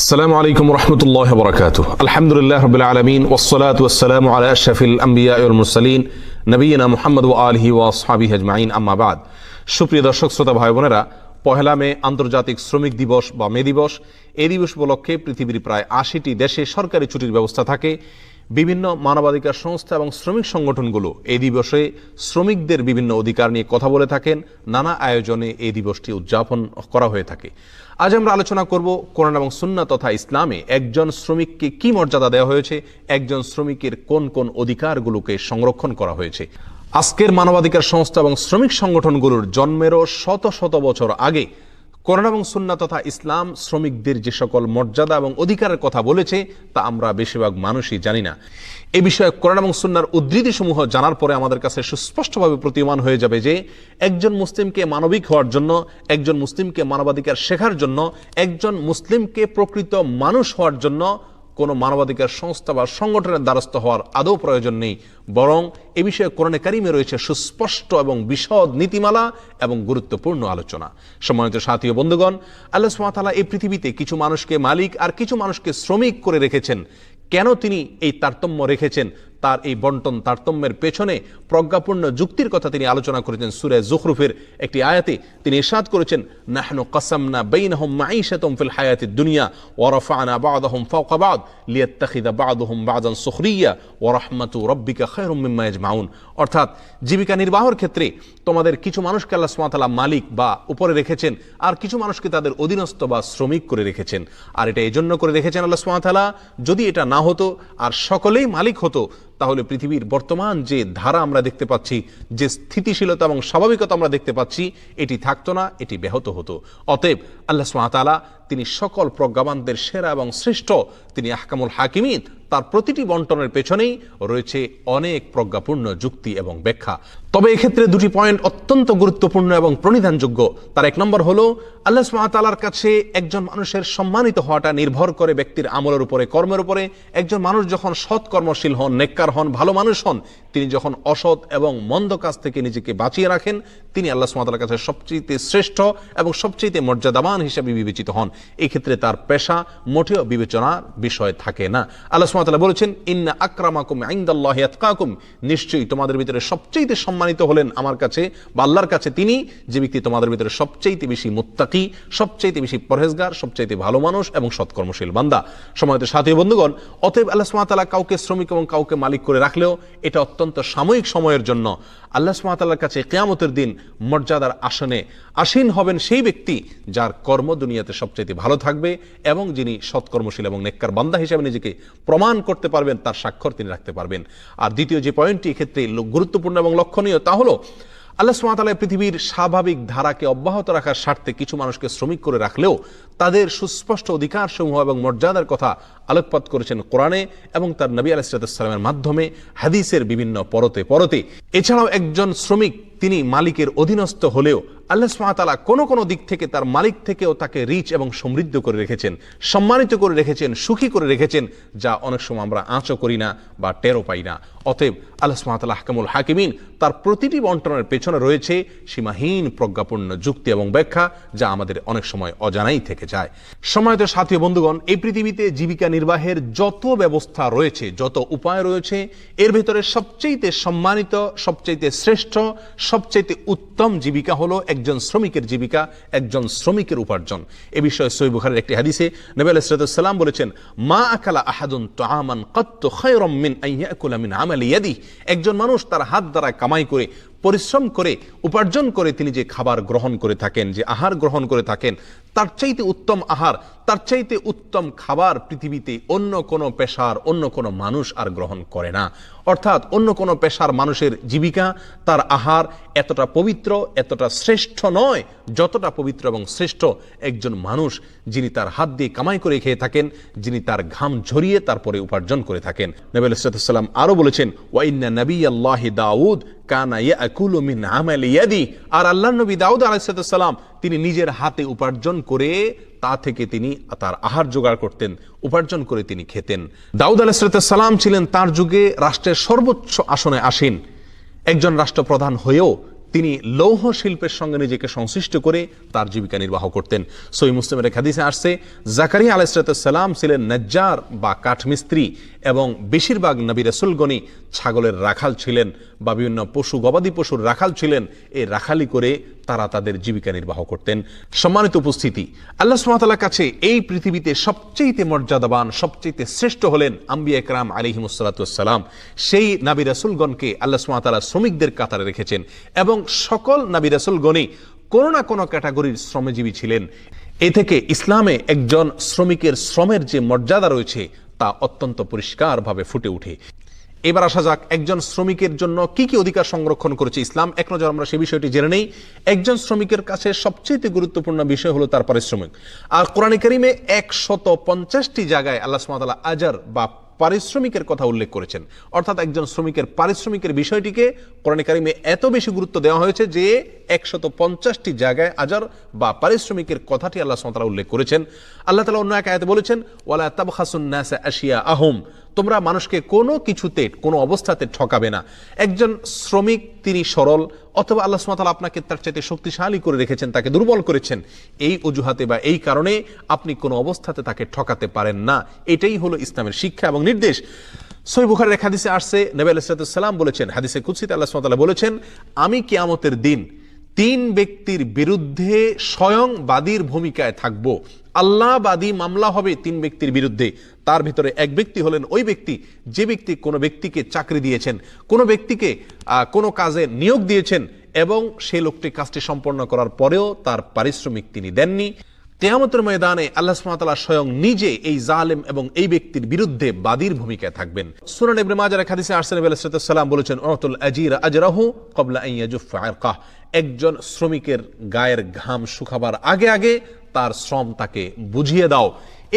আসসালামু আলাইকুম রহমতুল্লাহ বরকাতুহ। আলহামদুলিল্লাহ রাব্বিল আলামিন ওয়াসসালাতু ওয়াসসালামু আলা আশরাফিল আম্বিয়া ওয়াল মুরসালিন নবিয়িনা মুহাম্মদ ওয়া আলিহি ওয়া আসহাবিহি আজমাইন, আম্মা বাদ। সুপ্রিয় দর্শক শ্রোতা ভাই বোনেরা, পহেলা মে আন্তর্জাতিক শ্রমিক দিবস বা মে দিবস। এই দিবস উপলক্ষে পৃথিবীর প্রায় ৮০টি দেশে সরকারি ছুটির ব্যবস্থা থাকে। বিভিন্ন মানবাধিকার সংস্থা এবং শ্রমিক সংগঠনগুলো এই দিবসে শ্রমিকদের বিভিন্ন অধিকার নিয়ে কথা বলে থাকেন। নানা আয়োজনে এই দিবসটি উদযাপন করা হয়ে থাকে। আজ আমরা আলোচনা করব কোরআন এবং সুন্নাহ তথা ইসলামে একজন শ্রমিককে কি মর্যাদা দেওয়া হয়েছে, একজন শ্রমিকের কোন কোন অধিকারগুলোকে সংরক্ষণ করা হয়েছে। আজকের মানবাধিকার সংস্থা এবং শ্রমিক সংগঠনগুলোর জন্মেরও শত শত বছর আগে কোরআন এবং সুন্নাহ তথা ইসলাম শ্রমিকদের যে সকল মর্যাদা এবং অধিকারের কথা বলেছে তা আমরা বেশিরভাগ মানুষই জানি না। এ বিষয়ে কোরআন এবং সুন্নাহর উদ্ধৃতিসমূহ জানার পরে আমাদের কাছে সুস্পষ্টভাবে প্রতীয়মান হয়ে যাবে যে একজন মুসলিমকে মানবিক হওয়ার জন্য, একজন মুসলিমকে মানবাধিকার শেখার জন্য, একজন মুসলিমকে প্রকৃত মানুষ হওয়ার জন্য কোনো মানবাধিকার সংস্থা বা সংগঠনের দ্বারস্থ হওয়ার আদৌ প্রয়োজন নেই, বরং এ বিষয়ে কোরআনে কারিমে রয়েছে সুস্পষ্ট এবং বিশদ নীতিমালা এবং গুরুত্বপূর্ণ আলোচনা। সম্মানিত সাথী ও বন্ধুগণ, আল্লাহ সুবহানাহু ওয়া তাআলা এই পৃথিবীতে কিছু মানুষকে মালিক আর কিছু মানুষকে শ্রমিক করে রেখেছেন। কেন তিনি এই তারতম্য রেখেছেন, তার এই বন্টন তারতম্যের পেছনে প্রজ্ঞাপূর্ণ যুক্তির কথা তিনি আলোচনা করেছেন। সূরা যুখরুফের একটি আয়াতে তিনি ইরশাদ করেছেন, নাহনু কাসামনা বাইনাহুম মাঈশাতাহুম ফিল হায়াতিদ দুনিয়া ওয়া রাফা'না বা'দাহুম ফাওকা বা'দ লিয়াত্তাখিযা বা'দুহুম বা'দান সুখরিয়া ওয়া রাহমাতু রাব্বিকা খায়রুম মিম্মা ইয়াজমাউন। অর্থাৎ জীবিকা নির্বাহের ক্ষেত্রে তোমাদের কিছু মানুষকে আল্লাহ সুবহানাহু ওয়া তাআলা মালিক বা উপরে রেখেছেন, আর কিছু মানুষকে তাদের অধীনস্থ বা শ্রমিক করে রেখেছেন। আর এটা এজন্য করে রেখেছেন আল্লাহ সুবহানাহু ওয়া তাআলা, যদি এটা না হতো আর সকলেই মালিক হতো, তাহলে পৃথিবীর বর্তমান যে ধারা আমরা দেখতে পাচ্ছি, যে স্থিতিশীলতা এবং স্বাভাবিকতা আমরা দেখতে পাচ্ছি, এটি থাকতো না, এটি ব্যাহত হতো। অতএব আল্লাহ সুবহানাহু ওয়া তাআলা তিনি সকল প্রজ্ঞাবানদের সেরা এবং শ্রেষ্ঠ, তিনি আহকামুল হাকিমিন। তার প্রতিটি বন্টনের পেছনেই রয়েছে অনেক প্রজ্ঞাপূর্ণ যুক্তি এবং ব্যাখ্যা। তবে এক্ষেত্রে দুটি পয়েন্ট অত্যন্ত গুরুত্বপূর্ণ এবং প্রণিধানযোগ্য। তার এক নম্বর হলো, আল্লাহ সুবহানাহু ওয়া তাআলার কাছে একজন মানুষের সম্মানিত হওয়াটা নির্ভর করে ব্যক্তির আমলের উপরে, কর্মের উপরে। একজন মানুষ যখন সৎ কর্মশীল হন, নেককার হন, ভালো মানুষ হন, তিনি যখন অসৎ এবং মন্দ কাজ থেকে নিজেকে বাঁচিয়ে রাখেন, তিনি আল্লাহ সুবহানাহু ওয়া তাআলার কাছে সবচেয়ে শ্রেষ্ঠ এবং সবচেয়ে মর্যাদাবান হিসেবে বিবেচিত হন। এই ক্ষেত্রে তার পেশা মোটেও বিবেচনার বিষয় থাকে না। আল্লাহ সুবহানাহু ওয়া তাআলা বলেছেন, ইন্না আকরামাকুম ইনদাল্লাহি আতকাকুম, নিশ্চয়ই তোমাদের ভিতরে সবচেয়ে সম্মানিত হলেন আমার কাছে বা আল্লাহর কাছে তিনি, যে ব্যক্তি তোমাদের ভিতরে সবচেয়ে বেশি মুত্তাকি, সবচেয়ে বেশি পরহেজগার, সবচেয়ে ভালো মানুষ এবং সৎকর্মশীল বান্দা। সম্মানিত সাথী বন্ধুগণ, অতএব আল্লাহ সুবহানাহু ওয়া তাআলা কাউকে শ্রমিক এবং কাউকে মালিক করে রাখলেও এটা অত্যন্ত সাময়িক সময়ের জন্য। আল্লাহ সুবহানাহু ওয়া তাআলার কাছে কিয়ামতের দিন মর্যাদার আসনে আসীন হবেন সেই ব্যক্তি যার কর্ম দুনিয়াতে সবচেয়ে ভালো থাকবে এবং যিনি সৎকর্মশীল এবং নেককার বান্দা হিসেবে নিজেকে প্রমাণ করতে পারবেন, তার স্বাক্ষর তিনি রাখতে পারবেন। আর দ্বিতীয় যে পয়েন্টটি এক্ষেত্রে গুরুত্বপূর্ণ এবং লক্ষণীয়, তা হলো আল্লাহ সুবহানাহু ওয়া তাআলা পৃথিবীর স্বাভাবিক ধারাকে অব্যাহত রাখার স্বার্থে কিছু মানুষকে শ্রমিক করে রাখলেও তাদের সুস্পষ্ট অধিকার সমূহ এবং মর্যাদার কথা আলোকপাত করেছেন কোরআনে এবং তার নবী আলাইহিস সালামের মাধ্যমে হাদিসের বিভিন্ন পরতে পরতে। এছাড়াও একজন শ্রমিক তিনি মালিকের অধীনস্থ হলেও আল্লাহ সুবহানাহু ওয়া তাআলা কোনো কোনো দিক থেকে তার মালিক থেকেও তাকে রিচ এবং সমৃদ্ধ করে রেখেছেন, সম্মানিত করে রেখেছেন, সুখী করে রেখেছেন, যা অনেক সময় আমরা আঁচও করি না বা টেরও পাই না। অতএব আল্লাহ সুবহানাহু ওয়া তাআলা আহকামুল হাকিমিন, তার প্রতিটি বন্টনের পেছনে রয়েছে সীমাহীন প্রজ্ঞাপূর্ণ যুক্তি এবং ব্যাখ্যা, যা আমাদের অনেক সময় অজানাই থেকে যায়। সম্মানিত সাথী বন্ধুগণ, এই পৃথিবীতে জীবিকা নির্বাহের যত ব্যবস্থা রয়েছে, যত উপায় রয়েছে, এর ভেতরে সবচেয়ে সম্মানিত, সবচেয়ে শ্রেষ্ঠ, সবচেয়ে উত্তম জীবিকা হলো একজন শ্রমিকের জীবিকা, একজন শ্রমিকের উপার্জন। এ বিষয়ে সহিহ বুখারীর একটি হাদিসে নবী আলাইহিস সালাম বলেছেন, মা আকালা আহাদুন তুআমান কাত্তু খায়রাম মিন আন ইয়াকুলা মিন আমালি ইয়াদিহি। একজন মানুষ তার হাত দ্বারা কামাই করে, পরিশ্রম করে, উপার্জন করে তিনি যে খাবার গ্রহণ করে থাকেন, যে আহার গ্রহণ করে থাকেন, তার চাইতে উত্তম আহার, তার চাইতে উত্তম খাবার পৃথিবীতে অন্য কোনো পেশার, অন্য কোনো মানুষ আর গ্রহণ করে না। অর্থাৎ অন্য কোনো পেশার মানুষের জীবিকা, তার আহার এতটা পবিত্র, এতটা শ্রেষ্ঠ নয় যতটা পবিত্র এবং শ্রেষ্ঠ একজন মানুষ যিনি তার হাত দিয়ে কামাই করে খেয়ে থাকেন, যিনি তার ঘাম ঝরিয়ে তারপরে উপার্জন করে থাকেন। নবী আলাইহিস সালাম আরো বলেছেন, ওয়া ইন্না নাবিয়াল্লাহি দাউদ কানা ইয়াকুলু মিন আমালি ইয়াদি। আর আল্লাহর নবী দাউদ আলাইহিস সালাম তিনি নিজের হাতে উপার্জন করে তা থেকে তিনি তার আহার জোগাড় করতেন, উপার্জন করে তিনি খেতেন। দাউদ আলাইহিস সালাম ছিলেন তার যুগে রাষ্ট্রের সর্বোচ্চ আসনে আসীন। একজন রাষ্ট্রপ্রধান হয়েও তিনি লৌহ শিল্পের সঙ্গে নিজেকে সংশ্লিষ্ট করে তার জীবিকা নির্বাহ করতেন। সহিহ মুসলিমের হাদিসে আসছে জাকারিয়া আলাইহিস সালাম ছিলেন নজ্জার বা কাঠমিস্ত্রি, এবং বেশিরভাগ নবী রাসূলগণই ছাগলের রাখাল ছিলেন বা বিভিন্ন পশু গবাদি পশুর রাখাল ছিলেন। এই রাখালি করে তারা তাদের জীবিকা নির্বাহ করতেন। সম্মানিত উপস্থিতি, আল্লাহ সুবহানাহু ওয়া তাআলার কাছে এই পৃথিবীতে সবচেয়ে মর্যাদাবান, সবচেয়ে শ্রেষ্ঠ হলেন আম্বিয়া কেরাম আলাইহিমুস সালাতু ওয়াস সালাম। সেই নবী রাসূলগণকে আল্লাহ সুবহানাহু ওয়া তাআলা শ্রমিকদের কাতারে রেখেছেন, এবং সকল নবী রাসূলগণই কোনো না কোনো ক্যাটাগরির শ্রমজীবী ছিলেন। এ থেকে ইসলামে একজন শ্রমিকের শ্রমের যে মর্যাদা রয়েছে তা অত্যন্ত পরিষ্কারভাবে ফুটে ওঠে। এবার আসা যাক একজন শ্রমিকের জন্য কি কি অধিকার সংরক্ষণ করেছে ইসলাম। এক নজর আমরা সেই বিষয়টি জেনে নেই। একজন শ্রমিকের কাছে সবচেয়ে গুরুত্বপূর্ণ বিষয় হলো তার পারিশ্রমিক। আর কোরআনে কারীমে 150টি জায়গায় আল্লাহ সুবহানাহু ওয়া তাআলা আজর বা পারিশ্রমিকের কথা উল্লেখ করেছেন। অর্থাৎ একজন শ্রমিকের পারিশ্রমিকের বিষয়টিকে কোরআনে কারীমে এত বেশি গুরুত্ব দেওয়া হয়েছে যে 150টি জায়গায় আজর বা পারিশ্রমিকের কথাটি আল্লাহ সুবহানাহু ওয়া তাআলা উল্লেখ করেছেন। আল্লাহ তাআলা অন্য এক আয়াতে বলেছেন, ওয়ালা তাবখাসুন নাসা আশিয়াআহুম, তোমরা মানুষকে কোনো কিছুতে কোনো অবস্থাতে ঠকাবে না। একজন শ্রমিক তিনি সরল, অথবা আল্লাহ সুবহানাহু ওয়া তাআলা আপনাকে তার চাইতে শক্তিশালী করে রেখেছেন, তাকে দুর্বল করেছেন, এই অজুহাতে বা এই কারণে আপনি কোনো অবস্থাতে তাকে ঠকাতে পারেন না। এটাই হলো ইসলামের শিক্ষা এবং নির্দেশ। সহিহ বুখারীর এক হাদিসে আসছে, নবী আলাইহিস সালাম বলেছেন, হাদিসে কুদসিতে আল্লাহ সুবহানাহু ওয়া তাআলা বলেছেন, আমি কিয়ামতের দিন 3 ব্যক্তির বিরুদ্ধে স্বয়ং বাদীর ভূমিকায় থাকব। আল্লাহ বাদী মামলা হবে 3 ব্যক্তির বিরুদ্ধে। তার ভিতরে এক ব্যক্তি হলেন ওই ব্যক্তি যে ব্যক্তি কোনো ব্যক্তিকে চাকরি দিয়েছেন, কোনো ব্যক্তিকে কোনো কাজে নিয়োগ দিয়েছেন, এবং সেই লোকটি কাজটি সম্পন্ন করার পরেও তার পারিশ্রমিক তিনি দেননি। কিয়ামতের ময়দানে আল্লাহ সুবহানাহু ওয়া তাআলা স্বয়ং নিজে এই জালেম এবং এই ব্যক্তির বিরুদ্ধে বাদীর ভূমিকায় থাকবেন। সুনান ইবনে মাজার এক হাদিসে আসছে, নবী আলাইহিস সালাম বলেছেন, উতুল আজিরা আজরাহু ক্বাবলা আন ইয়াজুফা ইরকাহ, একজন শ্রমিকের গায়ের ঘাম শুকাবার আগে আগে তার শ্রম তাকে বুঝিয়ে দাও।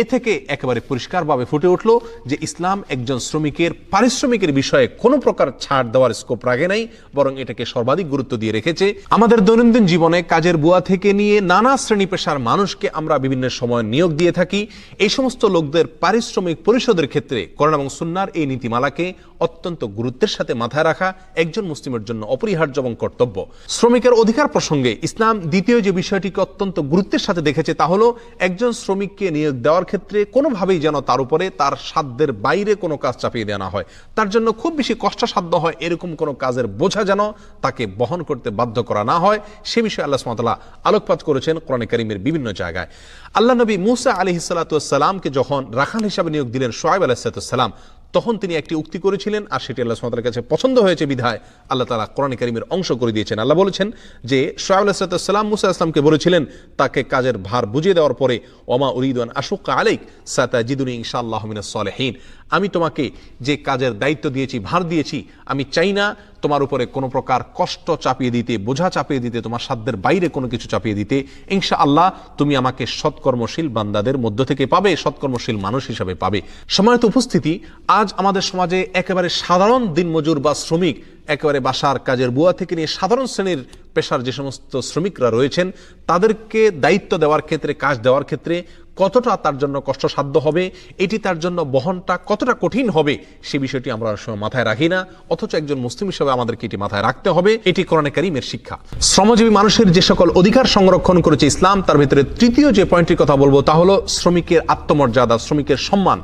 এ থেকে একেবারে পরিষ্কারভাবে ফুটে উঠলো যে ইসলাম একজন শ্রমিকের পারিশ্রমিকের বিষয়ে কোনো প্রকার ছাড় দেওয়ার স্কোপ রাখে নাই, বরং এটাকে সর্বাধিক গুরুত্ব দিয়ে রেখেছে। আমাদের দৈনন্দিন জীবনে কাজের বুয়া থেকে নিয়ে নানা শ্রেণী পেশার মানুষকে আমরা বিভিন্ন সময় নিয়োগ দিয়ে থাকি। এই সমস্ত লোকদের পারিশ্রমিক পরিশোধের ক্ষেত্রে কোরআন এবং সুন্নাহর এই নীতিমালাকে অত্যন্ত গুরুত্বের সাথে মাথায় রাখা একজন মুসলিমের জন্য অপরিহার্য এবং কর্তব্য। শ্রমিকের অধিকার প্রসঙ্গে ইসলাম দ্বিতীয় যে বিষয়টিকে অত্যন্ত গুরুত্বের সাথে দেখেছে তা হলো একজন শ্রমিককে নিয়োগ দেওয়ার ক্ষেত্রে কোনোভাবেই যেন তার উপরে তার সাধ্যের বাইরে কোনো কাজ চাপিয়ে দেওয়া না হয়, তার জন্য খুব বেশি কষ্টসাধ্য হয় এরকম কোনো কাজের বোঝা যেন তাকে বহন করতে বাধ্য করা না হয়, সে বিষয়ে আল্লাহ সুবহানাহু ওয়া তাআলা আলোকপাত করেছেন কোরআনে কারীমের বিভিন্ন জায়গায়। আল্লাহ নবী মূসা আলাইহিস সালাতু ওয়াস সালামকে যখন রাখাল হিসাবে নিয়োগ দিলেন শুআয়ব আলাইহিস সালাতু ওয়াস সালাম, তখন তিনি একটি উক্তি করেছিলেন, আর সেটি আল্লাহ সুবহানাহু ওয়া তাআলার কাছে পছন্দ হয়েছে বিধায় আল্লাহ তাআলা কোরআনে কারীমের অংশ করে দিয়েছেন। আল্লাহ বলেছেন যে শুআয়ব আলাইহিস সালাতু ওয়াস সালাম মূসা আলাইহিস সালামকে বলেছিলেন, তাকে কাজের ভার বুঝিয়ে দেওয়ার পরে, ওমা উরিদু আন আশুক্কা আলাইক সাতাজিদুনি ইনশাআল্লাহু মিনাস সালিহিন, আমি তোমাকে যে কাজের দায়িত্ব দিয়েছি, ভার দিয়েছি, আমি চাই না তোমার উপরে কোনো প্রকার কষ্ট চাপিয়ে দিতে, বোঝা চাপিয়ে দিতে, তোমার সাধ্যের বাইরে কোনো কিছু চাপিয়ে দিতে। ইনশাআল্লাহ তুমি আমাকে সৎকর্মশীল বান্দাদের মধ্য থেকে পাবে, সৎকর্মশীল মানুষ হিসাবে পাবে। সম্মানিত উপস্থিতি, আজ আমাদের সমাজে একেবারে সাধারণ দিনমজুর বা শ্রমিক, একেবারে বাসার কাজের বুয়া থেকে নিয়ে সাধারণ শ্রেণীর পেশার যে সমস্ত শ্রমিকরা রয়েছেন, তাদেরকে দায়িত্ব দেওয়ার ক্ষেত্রে, কাজ দেওয়ার ক্ষেত্রে কতটা তার জন্য কষ্টসাধ্য হবে, এটি তার জন্য বহনটা কতটা কঠিন হবে, সে বিষয়টি আমরা অনেক সময় মাথায় রাখি না। অথচ একজন মুসলিম হিসেবে আমাদেরকে এটি মাথায় রাখতে হবে। এটি কোরআনে কারীমের শিক্ষা। শ্রমজীবী মানুষের যে সকল অধিকার সংরক্ষণ করেছে ইসলাম, তার ভিতরে তৃতীয় যে পয়েন্টটির কথা বলবো তা হলো শ্রমিকের আত্মমর্যাদা, শ্রমিকের সম্মান।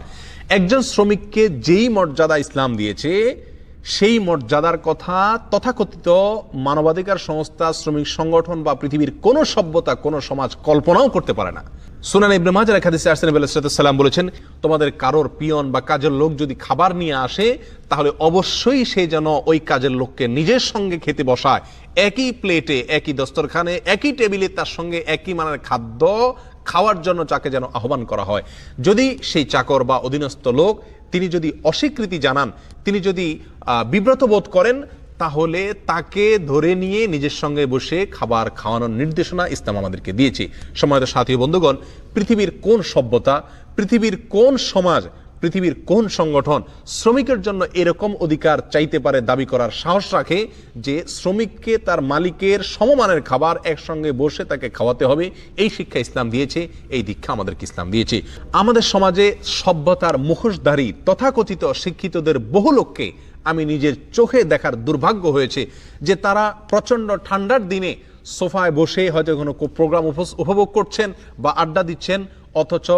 একজন শ্রমিককে যেই মর্যাদা ইসলাম দিয়েছে, সেই মর্যাদার কথা তথাকথিত মানবাধিকার সংস্থা, শ্রমিক সংগঠন বা পৃথিবীর কোনো সভ্যতা, কোনো সমাজ কল্পনাও করতে পারে না। সুনান ইবনে মাজার এক হাদিসে আসছে, নবী আলাইহিস সালাম বলেছেন, তোমাদের কারোর পিয়ন বা কাজের লোক যদি খাবার নিয়ে আসে, তাহলে অবশ্যই সে যেন ওই কাজের লোককে নিজের সঙ্গে খেতে বসায়, একই প্লেটে, একই দস্তরখানে, একই টেবিলে তার সঙ্গে একই মানের খাদ্য খাওয়ার জন্য তাকে যেন আহ্বান করা হয়। যদি সেই চাকর বা অধীনস্থ লোক তিনি যদি অস্বীকৃতি জানান, তিনি যদি বিব্রত বোধ করেন, তাহলে তাকে ধরে নিয়ে নিজের সঙ্গে বসে খাবার খাওয়ানোর নির্দেশনা ইসলাম আমাদেরকে দিয়েছে। সম্মানিত সাথী বন্ধুগণ, পৃথিবীর কোন সভ্যতা, পৃথিবীর কোন সমাজ, পৃথিবীর কোন সংগঠন শ্রমিকের জন্য এরকম অধিকার চাইতে পারে, দাবি করার সাহস রাখে যে শ্রমিককে তার মালিকের সমমানের খাবার একসঙ্গে বসে তাকে খাওয়াতে হবে? এই শিক্ষা ইসলাম দিয়েছে, এই দীক্ষা আমাদেরকে ইসলাম দিয়েছে। আমাদের সমাজে সভ্যতার মুখোশধারী তথাকথিত শিক্ষিতদের বহু লোককে আমি নিজের চোখে দেখার দুর্ভাগ্য হয়েছে যে তারা প্রচণ্ড ঠান্ডার দিনে সোফায় বসে হয়তো কোনো প্রোগ্রাম উপভোগ করছেন বা আড্ডা দিচ্ছেন, অথচ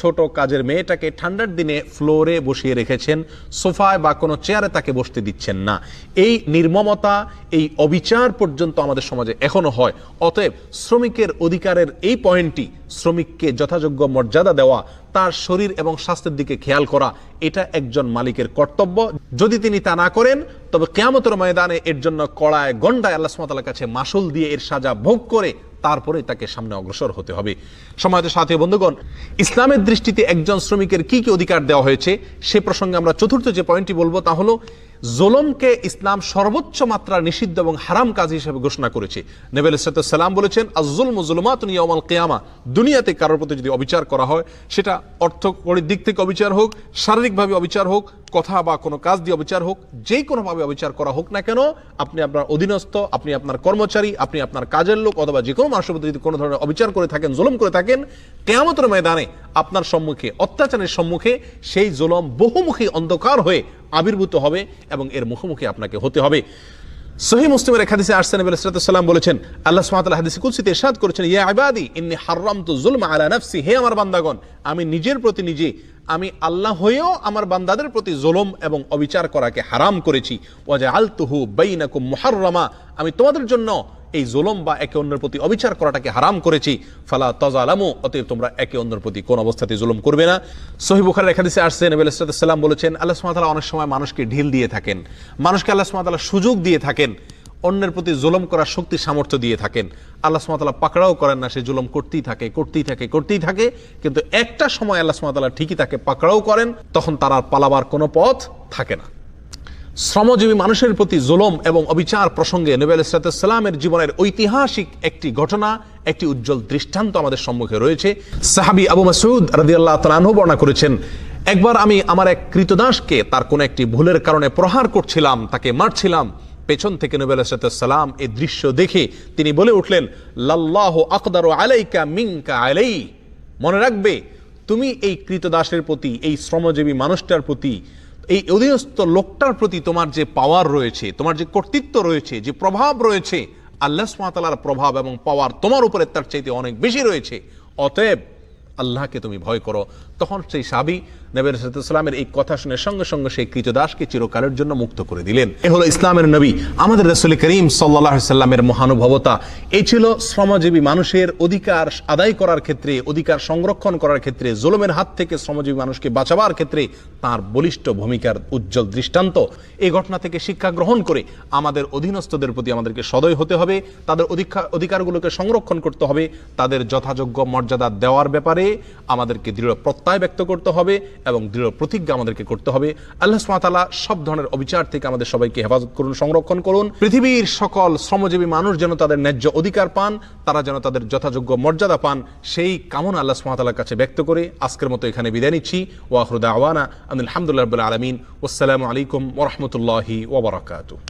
ছোট কাজের মেয়েটাকে ঠান্ডার দিনে ফ্লোরে বসিয়ে রেখেছেন, সোফায় বা কোনো চেয়ারে তাকে বসতে দিচ্ছেন না। এই নির্মমতা, এই অবিচার পর্যন্ত আমাদের সমাজে এখনো হয়। অতএব শ্রমিকের অধিকারের এই পয়েন্টটি, শ্রমিককে যথাযোগ্য মর্যাদা দেওয়া, তার শরীর এবং স্বাস্থ্যের দিকে খেয়াল করা, এটা একজন মালিকের কর্তব্য। যদি তিনি তা না করেন তবে কিয়ামতের ময়দানে এর জন্য কড়ায় গণ্ডায় আল্লাহ সুবহানাহু ওয়া তাআলার কাছে মাসুল দিয়ে এর সাজা ভোগ করে তারপরে তাকে সামনে অগ্রসর হতে হবে। সম্মানিত সাথী বন্ধুগণ, ইসলামের দৃষ্টিতে একজন শ্রমিকের কি কি অধিকার দেওয়া হয়েছে সে প্রসঙ্গে আমরা চতুর্থ যে পয়েন্টটি বলবো তা হলো জুলুমকে ইসলাম সর্বোচ্চ মাত্রা নিষিদ্ধ এবং হারাম কাজ হিসেবে ঘোষণা করেছে। নবী আলাইহিস সালাম বলেছেন, আয-যুলমু যুলুমাতুন ইয়াওমাল কিয়ামা। দুনিয়াতে কারোর প্রতি যদি অবিচার করা হয়, সেটা অর্থকরীর দিক থেকে অবিচার হোক, শারীরিকভাবে অবিচার হোক, কথা বা কোনো কাজ দিয়ে অবিচার হোক, যে কোনোভাবে অবিচার করা হোক না কেন, আপনি আপনার অধীনস্থ, আপনি আপনার কর্মচারী, আপনি আপনার কাজের লোক অথবা যে কোনো মানুষের প্রতি যদি কোনো ধরনের অবিচার করে থাকেন, জুলুম করে থাকেন, কিয়ামতের ময়দানে আপনার সম্মুখে, অত্যাচারের সম্মুখে সেই জুলুম বহুমুখী অন্ধকার হয়ে আবির্ভূত হবে এবং এর মুখোমুখি আপনাকে হতে হবে। সহিহ মুসলিমের এক হাদিসে আসছে, নবী সাল্লাল্লাহু আলাইহি ওয়াসাল্লাম বলেছেন, আল্লাহ সুবহানাহু ওয়া তাআলা হাদিসে কুদসিতে ইরশাদ করেছেন, ইয়া ইবাদি ইন্নী হারামতু যুলমা আলা নাফসি, হে আমার বান্দাগণ, আমি নিজের প্রতি নিজে, আমি আল্লাহ হয়েও আমার বান্দাদের প্রতি জুলুম এবং অবিচার করাকে হারাম করেছি। ওয়া জাআলতুহু বাইনাকুম মুহাররামা, আমি তোমাদের জন্য এই জুলুম বা একে অন্যের প্রতি অবিচার করাটাকে হারাম করেছি। ফালা তাযালামু, অতএব তোমরা একে অন্যের প্রতি কোন অবস্থাতেই জুলুম করবে না। সহিহ বুখারীর এক হাদিসে আসছে, নবী সাল্লাল্লাহু আলাইহি ওয়াসাল্লাম বলেছেন, আল্লাহ সুবহানাহু ওয়া তাআলা অনেক সময় মানুষকে ঢিল দিয়ে থাকেন, মানুষকে আল্লাহ সুবহানাহু ওয়া তাআলা সুযোগ দিয়ে থাকেন, অন্যের প্রতি জুলুম করার শক্তি সামর্থ্য দিয়ে থাকেন। আল্লাহ সুবহানাহু ওয়া তাআলা পাকড়াও করেন না, সে জুলুম করতেই থাকে, কিন্তু একটা সময় আল্লাহ সুবহানাহু ওয়া তাআলা ঠিকই তাকে পাকড়াও করেন, তখন তার আর পালাবার কোনো পথ থাকে না। শ্রমজীবী মানুষের প্রতি জুলুম এবং অবিচার প্রসঙ্গে নবী আলাইহিস সালামের জীবনের ঐতিহাসিক একটি ঘটনা, একটি উজ্জ্বল দৃষ্টান্ত আমাদের সম্মুখে রয়েছে। সাহাবী আবু মাসউদ রাদিয়াল্লাহু তাআলা আনহু বর্ণনা করেছেন, একবার আমি আমার এক কৃতদাসকে তার কোনো একটি ভুলের কারণে প্রহার করছিলাম, তাকে মারছিলাম। পেছন থেকে নবী আলাইহিস সালাম এই দৃশ্য দেখে তিনি বলে উঠলেন, লাল্লাহু আকদারু আলাইকা মিনকা আলাই, মনে রাখবে তুমি এই কৃতদাসের প্রতি, এই শ্রমজীবী মানুষটার প্রতি, এই অধীনস্থ লোকটার প্রতি তোমার যে পাওয়ার রয়েছে, তোমার যে কর্তৃত্ব রয়েছে, যে প্রভাব রয়েছে, আল্লাহ সুবহানাহু ওয়া তাআলার প্রভাব এবং পাওয়ার তোমার উপরে তার চাইতে অনেক বেশি রয়েছে। অতএব আল্লাহকে তুমি ভয় করো। তখন সেই সাহাবী নবী সাল্লাল্লাহু আলাইহি ওয়াসাল্লামের এই কথা শুনে সঙ্গে সঙ্গে সেই কৃতদাসকে চিরকালের জন্য মুক্ত করে দিলেন। এ হলো ইসলামের নবী আমাদের রাসূল করিম সাল্লাল্লাহু আলাইহি ওয়াসাল্লামের মহানুভবতা। এই ছিল শ্রমজীবী মানুষের অধিকার আদায় করার ক্ষেত্রে, অধিকার সংরক্ষণ করার ক্ষেত্রে, জুলুমের হাত থেকে শ্রমজীবী মানুষকে বাঁচাবার ক্ষেত্রে তার বলিষ্ঠ ভূমিকার উজ্জ্বল দৃষ্টান্ত। এই ঘটনা থেকে শিক্ষা গ্রহণ করে আমাদের অধীনস্থদের প্রতি আমাদেরকে সদয় হতে হবে, তাদের অধিকারগুলোকে সংরক্ষণ করতে হবে, তাদের যথাযোগ্য মর্যাদা দেওয়ার ব্যাপারে আমাদেরকে দৃঢ় প্রত্যয় ব্যক্ত করতে হবে এবং দৃঢ় প্রতিজ্ঞা আমাদেরকে করতে হবে। আল্লাহ সুবহানাহু ওয়া তাআলা সব ধরনের অবিচার থেকে আমাদের সবাইকে হেফাজত করুন, সংরক্ষণ করুন। পৃথিবীর সকল শ্রমজীবী মানুষ যেন তাদের ন্যায্য অধিকার পান, তারা যেন তাদের যথাযোগ্য মর্যাদা পান, সেই কামনা আল্লাহ সুবহানাহু ওয়া তাআলার কাছে ব্যক্ত করে আজকের মতো এখানে বিদায় নিচ্ছি। ওয়া আখিরু দাওয়ানা আলহামদুলিল্লাহি রাব্বিল আলামিন। ওয়াসসালামু আলাইকুম ওয়া রাহমাতুল্লাহি ওয়া বারাকাতুহু।